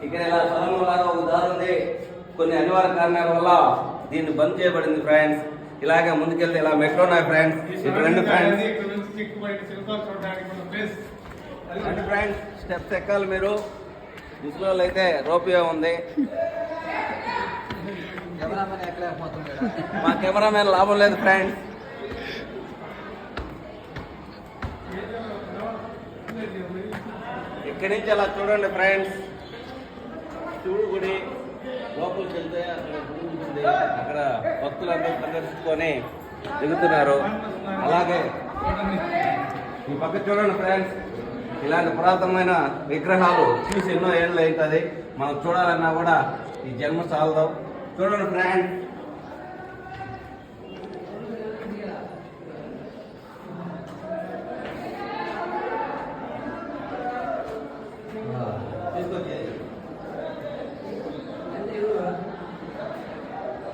ఇక్కడ ఇలా సొరంగం లాగా ఒక దారి ఉంది. కొన్ని అనివార్య కారణాల వల్ల దీన్ని బంద్ చేయబడింది ఫ్రెండ్స్. ఇలాగే ముందుకెళ్తే ఇలా మెట్లు ఉన్నాయి ఫ్రెండ్స్. ఇప్పుడు రెండు ఫ్రెండ్స్ స్టెప్స్ ఎక్కాలి మీరు. ముసలి అయితే రోపియో ఉంది. మా కెమెరామెన్ లాభం లేదు ఫ్రెండ్స్. ఇక్కడి నుంచి అలా చూడండి ఫ్రెండ్స్. శివుడు గుడి లోపలికి వెళ్తే అక్కడ భక్తులందరూ సందర్శించుకొని దిగుతున్నారు. అలాగే ఈ పక్క చూడండి ఫ్రెండ్స్, ఇలాంటి పురాతనమైన విగ్రహాలు చూసి ఎన్నో ఏళ్ళు అవుతుంది. మనం చూడాలన్నా కూడా ఈ జన్మ చాలదు. చూడండి ఫ్రెండ్స్,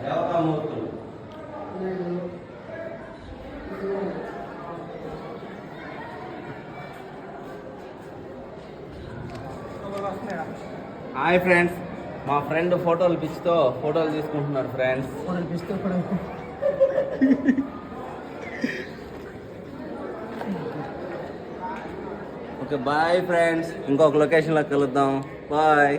దేవతామూర్తులు. హాయ్ ఫ్రెండ్స్, మా ఫ్రెండ్ ఫోటోలు పిచ్చితో ఫోటోలు తీసుకుంటున్నారు ఫ్రెండ్స్. ఓకే బాయ్ ఫ్రెండ్స్, ఇంకొక లొకేషన్లో కలుద్దాం. బాయ్.